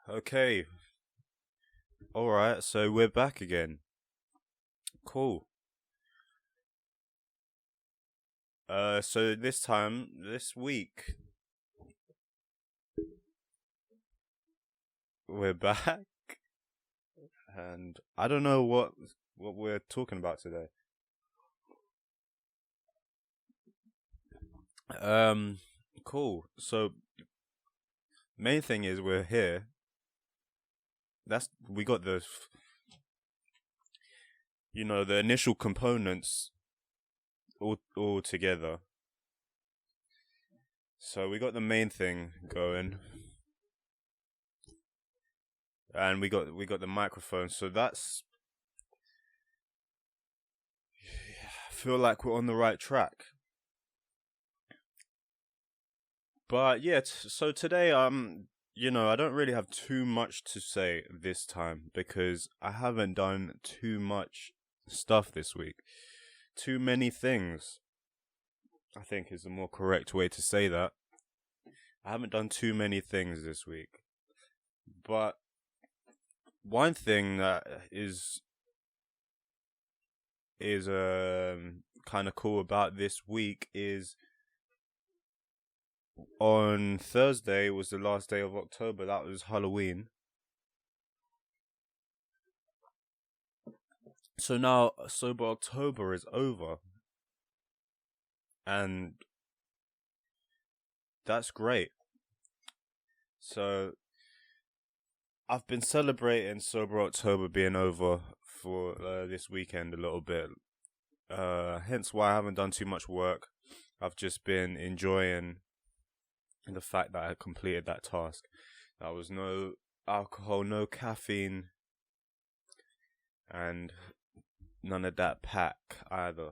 Okay, alright, so we're back again. Cool. So this week, we're back, and I don't know what we're talking about today. Um, cool. So, main thing is we're here. We got the initial components all together. So we got the main thing going, and we got the microphone. So I feel like we're on the right track. But yeah, so today, I don't really have too much to say this time because I haven't done too much stuff this week. Too many things, I think is the more correct way to say that. I haven't done too many things this week. But one thing that is kind of cool about this week is on Thursday was the last day of October. That was Halloween. So now Sober October is over. And that's great. So I've been celebrating Sober October being over for this weekend a little bit. Hence why I haven't done too much work. I've just been enjoying the fact that I completed that task. There was no alcohol, no caffeine, and none of that pack either.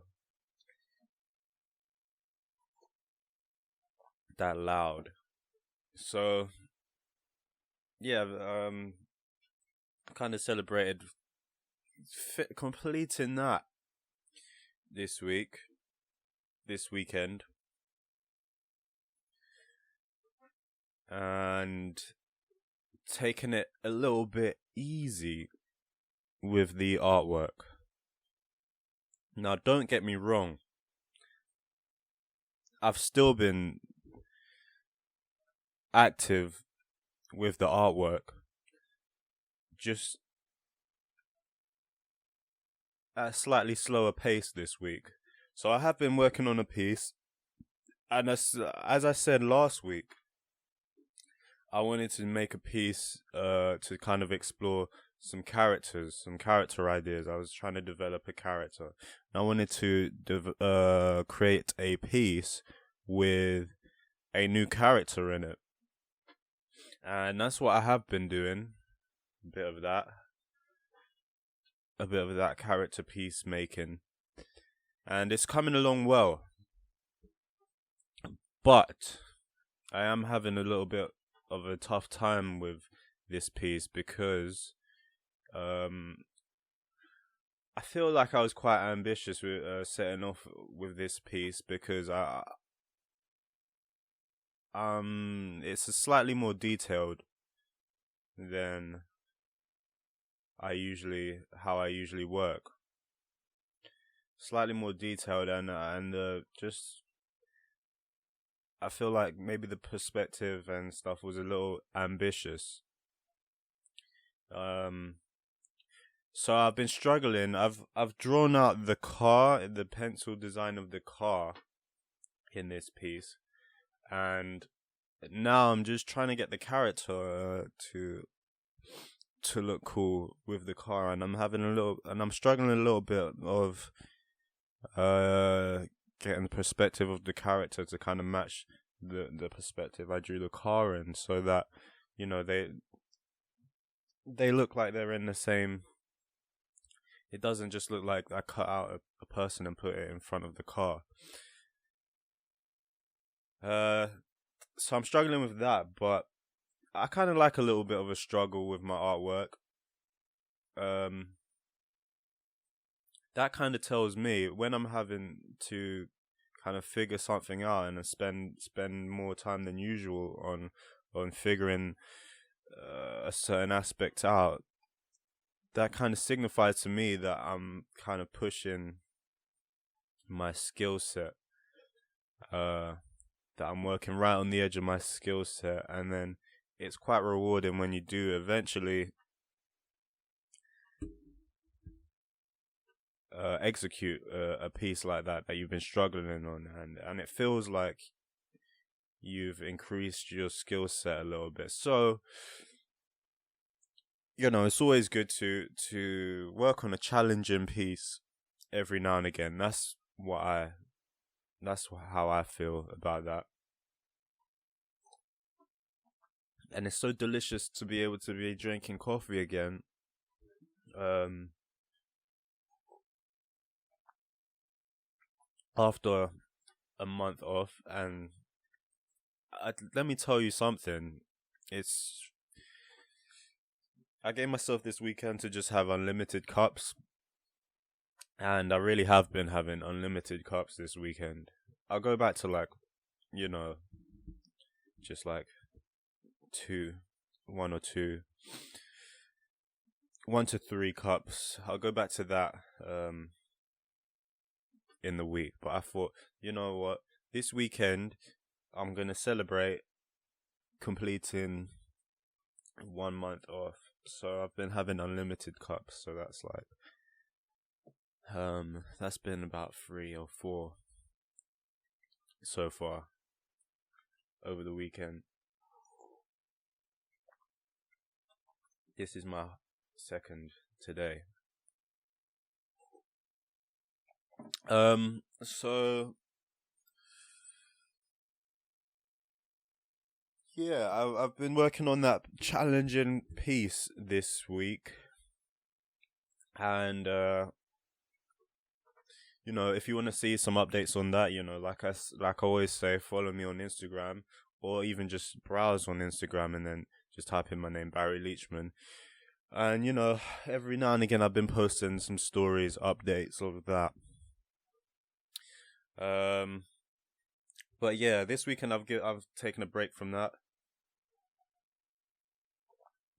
That loud. So, yeah, kind of celebrated completing that this weekend. And taking it a little bit easy with the artwork. Now, don't get me wrong. I've still been active with the artwork. Just at a slightly slower pace this week. So I have been working on a piece. And as I said last week, I wanted to make a piece to kind of explore some character ideas. I was trying to develop a character. And I wanted to create a piece with a new character in it. And that's what I have been doing. A bit of that character piece making. And it's coming along well. But I am having a little bit of a tough time with this piece because I feel like I was quite ambitious with setting off with this piece because it's a slightly more detailed than how I usually work. Slightly more detailed and just I feel like maybe the perspective and stuff was a little ambitious. So I've been struggling. I've drawn out the pencil design of the car in this piece, and now I'm just trying to get the character to look cool with the car, and I'm struggling a little bit of getting the perspective of the character to kind of match the perspective I drew the car in, so that they look like they're in the same. It doesn't just look like I cut out a person and put it in front of the car. So I'm struggling with that, but I kind of like a little bit of a struggle with my artwork. That kind of tells me when I'm having to kind of figure something out and spend more time than usual on figuring a certain aspect out, that kind of signifies to me that I'm kind of pushing my skill set. That I'm working right on the edge of my skill set, and then it's quite rewarding when you do eventually execute a piece like that you've been struggling on, and it feels like you've increased your skill set a little bit. So, it's always good to work on a challenging piece every now and again. That's how I feel about that. And it's so delicious to be able to be drinking coffee again. After a month off, and let me tell you something. I gave myself this weekend to just have unlimited cups, and I really have been having unlimited cups this weekend. I'll go back to just like one or two, 1 to 3 cups. I'll go back to that in the week. But I thought, you know what, this weekend I'm gonna celebrate completing 1 month off. So I've been having unlimited cups. So that's that's been about 3 or 4 so far over the weekend. This is my second today. So yeah, I've been working on that challenging piece this week, and if you want to see some updates on that, like I always say, follow me on Instagram, or even just browse on Instagram and then just type in my name, Barrie Leachman. And every now and again I've been posting some stories, updates of that. But yeah, this weekend I've taken a break from that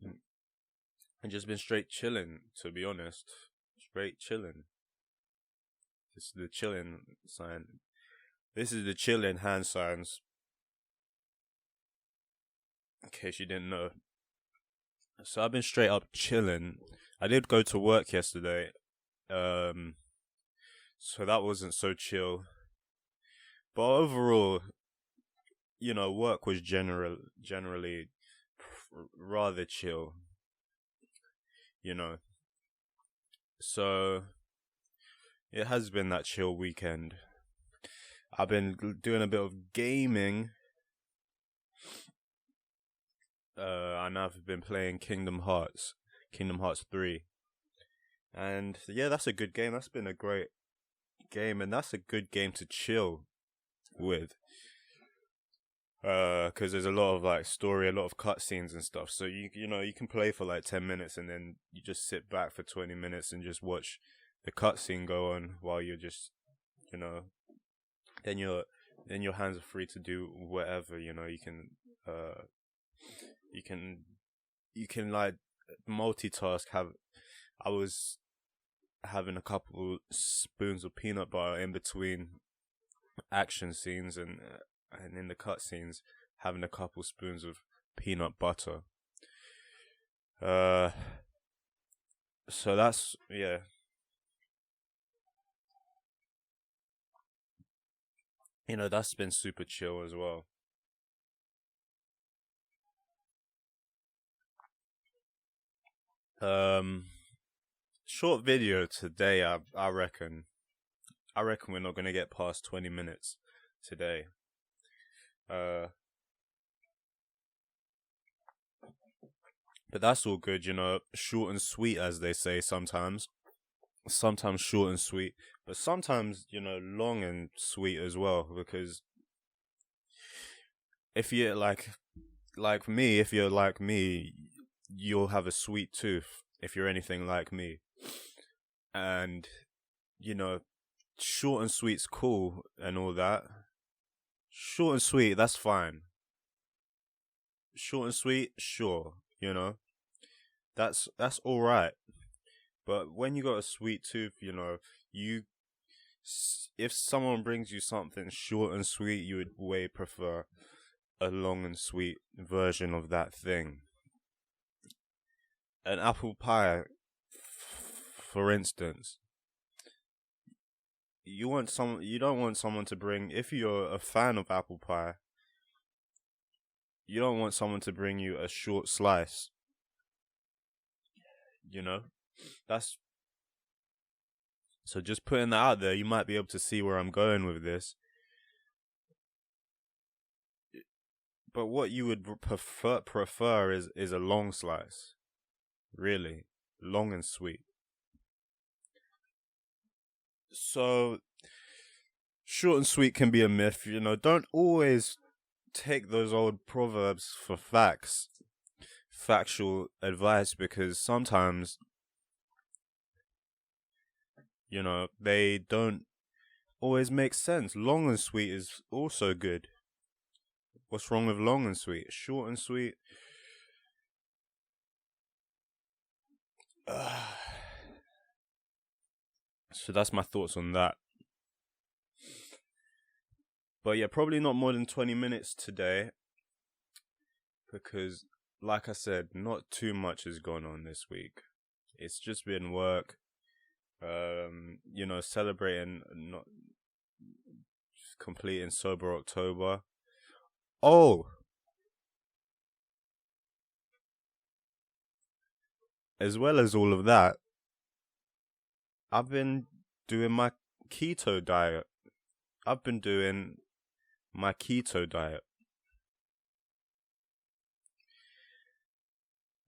and just been straight chilling, to be honest. Straight chilling. This is the chilling sign. This is the chilling hand signs, in case you didn't know. So I've been straight up chilling. I did go to work yesterday, so that wasn't so chill. But overall, work was generally rather chill. So it has been that chill weekend. I've been doing a bit of gaming. And I've been playing Kingdom Hearts 3. And yeah, that's a good game. That's been a great game, and that's a good game to chill with. Because there's a lot of story, a lot of cutscenes and stuff. So you can play for 10 minutes and then you just sit back for 20 minutes and just watch the cutscene go on while you're just, then your hands are free to do whatever. You can multitask. I was having a couple spoons of peanut butter in between action scenes, and in the cutscenes having a couple spoons of peanut butter. So that's, yeah. That's been super chill as well. Short video today. I reckon we're not gonna get past 20 minutes today. But that's all good, short and sweet, as they say sometimes. Sometimes short and sweet, but sometimes, long and sweet as well, because if you're like me, you'll have a sweet tooth if you're anything like me. And, short and sweet's cool and all that. Short and sweet, that's fine. Short and sweet, sure. you know, that's all right. But when you got a sweet tooth, you know, if someone brings you something short and sweet, you would way prefer a long and sweet version of that thing. An apple pie, for instance, you don't want someone to bring, if you're a fan of apple pie, you don't want someone to bring you a short slice. You know, that's so just putting that out there. You might be able to see where I'm going with this. But what you would prefer is a long slice, really long and sweet. So short and sweet can be a myth, you know. Don't always take those old proverbs for factual advice, because sometimes, you know, they don't always make sense. Long and sweet is also good. What's wrong with long and sweet? Short and sweet. So that's my thoughts on that. But yeah, probably not more than 20 minutes today, because, like I said, not too much has gone on this week. It's just been work. You know, celebrating not completing sober October. Oh, as well as all of that, I've been doing my keto diet. I've been doing my keto diet.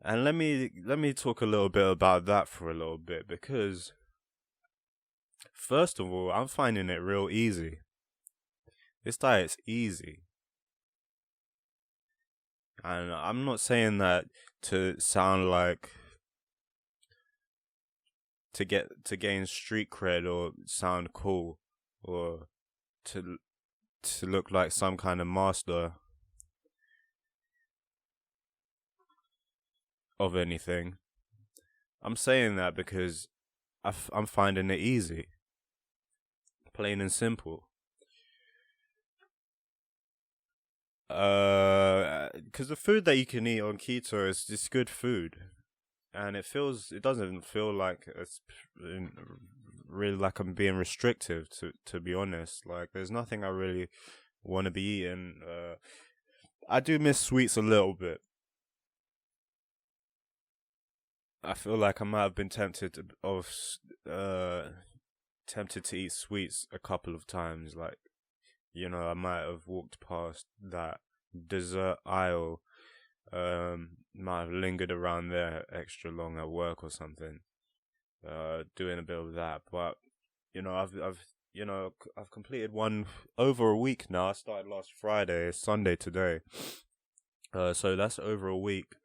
And let me talk a little bit about that for a little bit, because first of all, I'm finding it real easy. This diet's easy. And I'm not saying that to sound like to gain street cred or sound cool, or to look like some kind of master of anything. I'm saying that because I'm finding it easy. Plain and simple. Because the food that you can eat on keto is just good food, and it doesn't feel like it's really like I'm being restrictive, to be honest. Like, there's nothing I really want to be eating. I do miss sweets a little bit. I feel like I might have been tempted to eat sweets a couple of times. Like, you know, I might have walked past that dessert aisle, might have lingered around there extra long at work or something, doing a bit of that. But, you know, I've completed one over a week now. I started last Friday, it's Sunday today. So that's over a week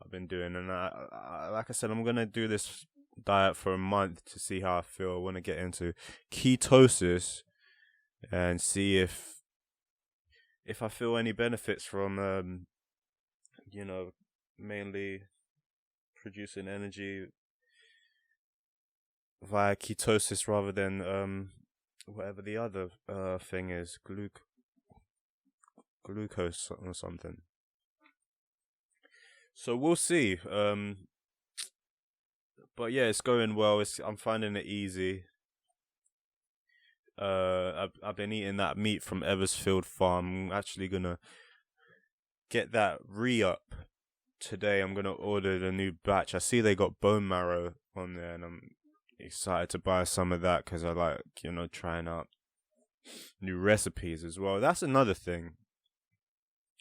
I've been doing, and like I said, I'm gonna do this diet for a month to see how I feel. I want to get into ketosis and see if I feel any benefits from you know, mainly producing energy via ketosis rather than whatever the other thing is, glucose or something. So we'll see. But yeah, it's going well. I'm finding it easy. I've been eating that meat from Eversfield Farm. I'm actually gonna get that re-up today. I'm gonna order the new batch. I see they got bone marrow on there, and I'm excited to buy some of that because I like, you know, trying out new recipes as well. That's another thing.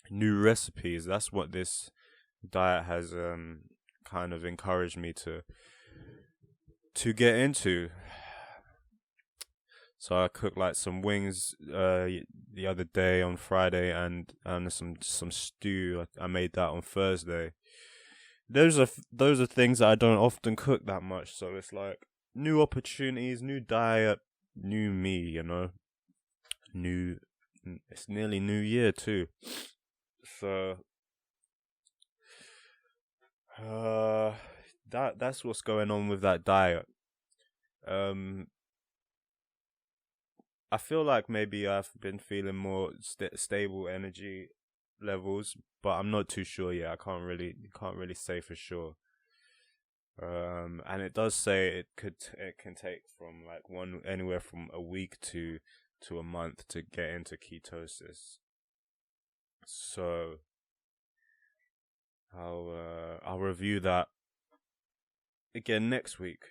New recipes. That's what this diet has kind of encouraged me to get into. So I cooked like some wings the other day on Friday, and some stew. I made that on Thursday. Those are things that I don't often cook that much. So it's like new opportunities, new diet, new me. You know, it's nearly New Year too. So that's what's going on with that diet. Um, I feel like maybe I've been feeling more stable energy levels, but I'm not too sure yet. I can't really say for sure. And it does say it can take from like anywhere from a week to a month to get into ketosis. So I'll review that again next week.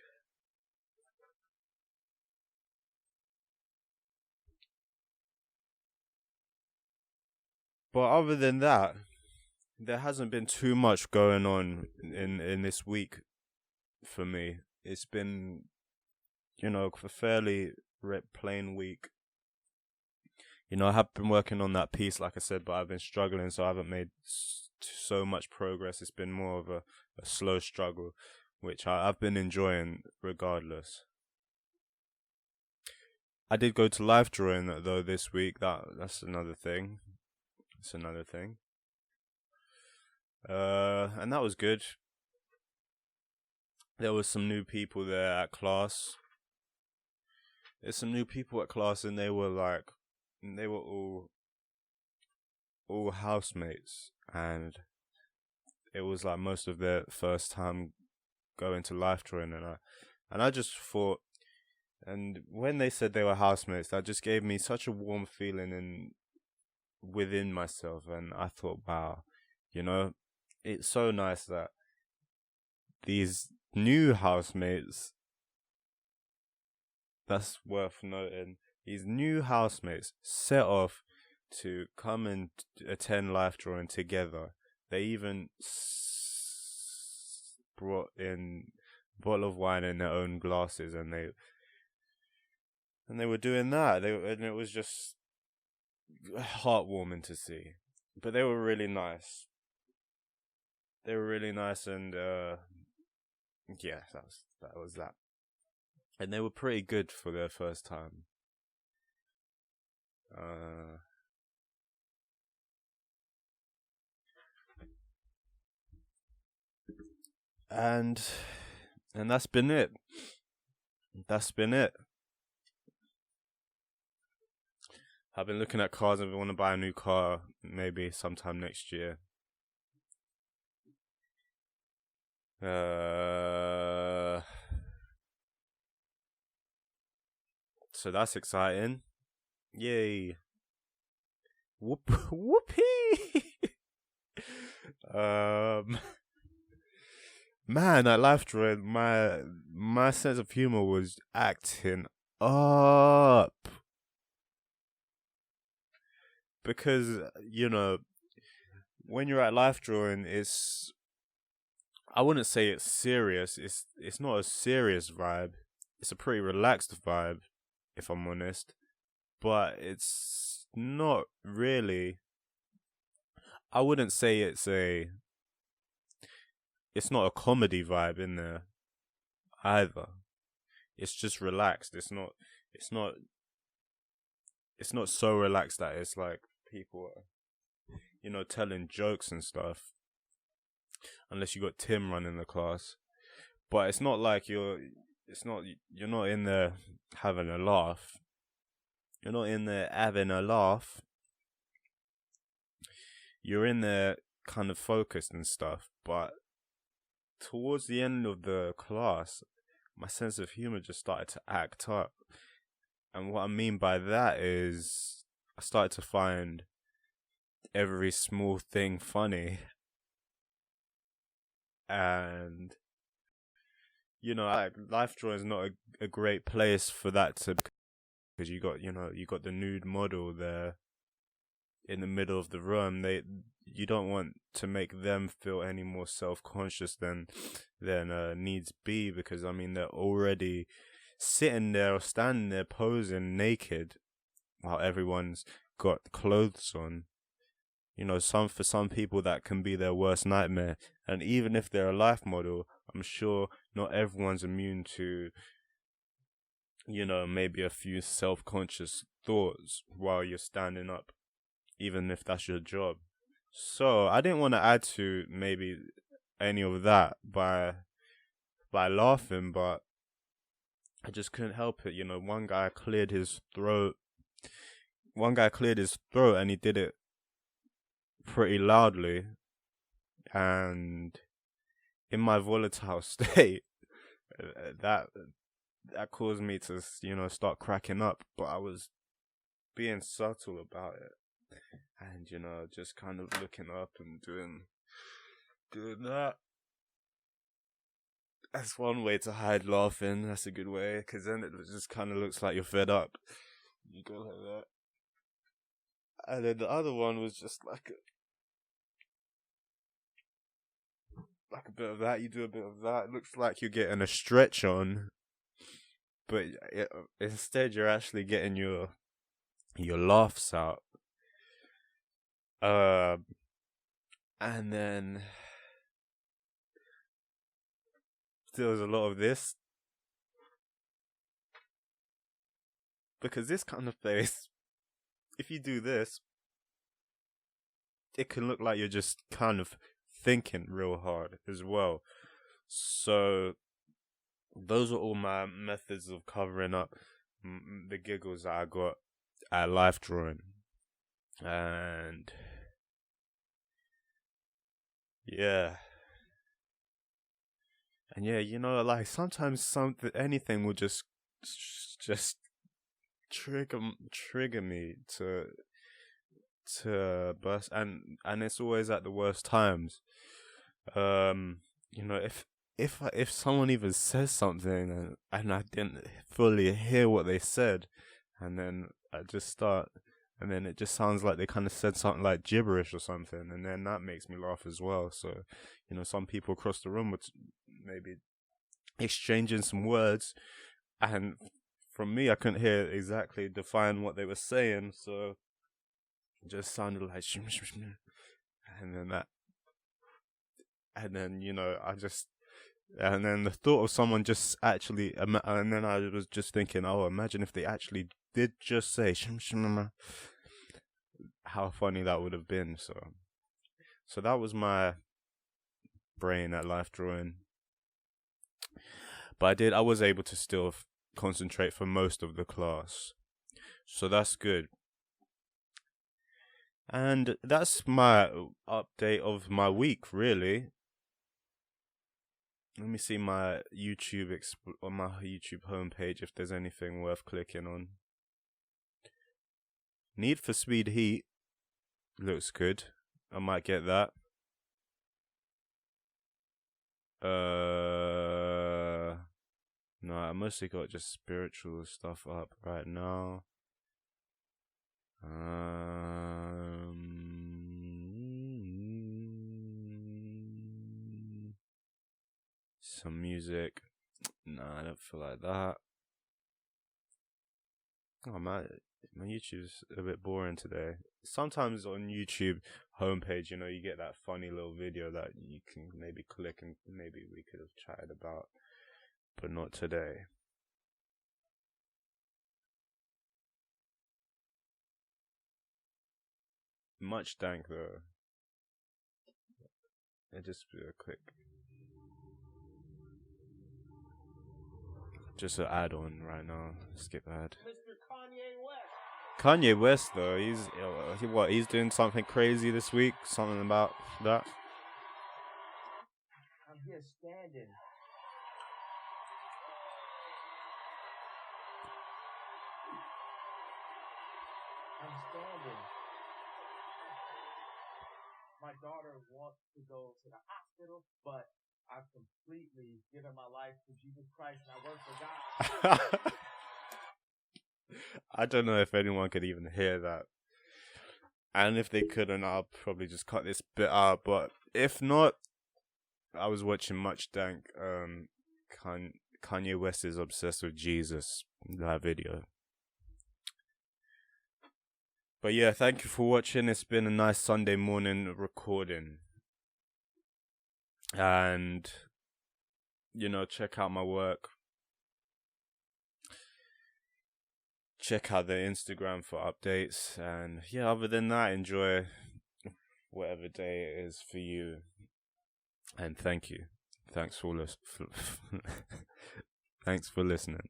But other than that, there hasn't been too much going on in this week for me. It's been, a fairly plain week. I have been working on that piece, like I said, but I've been struggling, so I haven't made so much progress. It's been more of a slow struggle, which I've been enjoying regardless. I did go to live drawing though this week. That's another thing. That's another thing. And that was good. There was some new people there at class. There's some new people at class, and they were all housemates, and it was like most of their first time going to life drawing, and I just thought, and when they said they were housemates, that just gave me such a warm feeling within myself, and I thought, wow, it's so nice that these new housemates, that's worth noting, these new housemates set off to come and attend life drawing together. They even brought in a bottle of wine in their own glasses, and they were doing that. And it was just heartwarming to see. But they were really nice. They were really nice, and yeah, that was that. And they were pretty good for their first time. And that's been it. That's been it. I've been looking at cars and I want to buy a new car maybe sometime next year. So that's exciting. Yay. Whoopee. Man, at life drawing, my sense of humor was acting up. Because, when you're at life drawing, I wouldn't say it's serious. It's not a serious vibe. It's a pretty relaxed vibe, if I'm honest. But it's not really. I wouldn't say it's not a comedy vibe in there either. It's just relaxed. It's not so relaxed that it's like people are, telling jokes and stuff. Unless you got Tim running the class. But it's not like you're not in there having a laugh. You're not in there having a laugh. You're in there kind of focused and stuff, but towards the end of the class, my sense of humor just started to act up. And what I mean by that is I started to find every small thing funny. And, like life drawing is not a great place for that to, because you got the nude model there in the middle of the room. You don't want to make them feel any more self-conscious than needs be, because they're already sitting there or standing there posing naked while everyone's got clothes on. For some people that can be their worst nightmare. And even if they're a life model, I'm sure not everyone's immune to, maybe a few self-conscious thoughts while you're standing up, even if that's your job. So I didn't want to add to maybe any of that by by laughing, but I just couldn't help it. One guy cleared his throat. And he did it pretty loudly. And in my volatile state, that caused me to, start cracking up. But I was being subtle about it. And, just kind of looking up and doing that. That's one way to hide laughing. That's a good way, because then it just kind of looks like you're fed up. You go like that. And then the other one was just like a bit of that. You do a bit of that. It looks like you're getting a stretch on, but instead you're actually getting your laughs out. And then there was a lot of this, because this kind of place, if you do this, it can look like you're just kind of thinking real hard as well. So those are all my methods of covering up the giggles that I got at life drawing. And yeah, like sometimes anything will just trigger me to burst, and it's always at the worst times. If someone even says something and I didn't fully hear what they said, and then I just start, and then it just sounds like they kind of said something like gibberish or something, and then that makes me laugh as well. So, some people across the room were maybe exchanging some words, and from me, I couldn't hear exactly define what they were saying, so it just sounded like and then that, and then and then the thought of someone just actually, and then I was just thinking, imagine if they actually did just say how funny that would have been. So that was my brain at life drawing, but I was able to still concentrate for most of the class, so that's good. And that's my update of my week, really. Let me see my YouTube on my YouTube homepage if there's anything worth clicking on. Need for Speed Heat looks good. I might get that. No, I mostly got just spiritual stuff up right now. Some music. No, I don't feel like that. Oh man, my YouTube's a bit boring today. Sometimes on YouTube homepage, you get that funny little video that you can maybe click and maybe we could have chatted about, but not today. Much dank though. And just a quick, just an add-on right now. Skip ad. Mr. Kanye West though, he's doing something crazy this week. Something about that. I'm here standing. My daughter wants to go to the hospital, but I've completely given my life to Jesus Christ and I work for God. I don't know if anyone could even hear that. And if they couldn't, I'll probably just cut this bit out. But if not, I was watching Much Dank. Kanye West is obsessed with Jesus. That video. But yeah, thank you for watching. It's been a nice Sunday morning recording. And, check out my work. Check out the Instagram for updates. And yeah, other than that, enjoy whatever day it is for you. And thank you. Thanks for listening.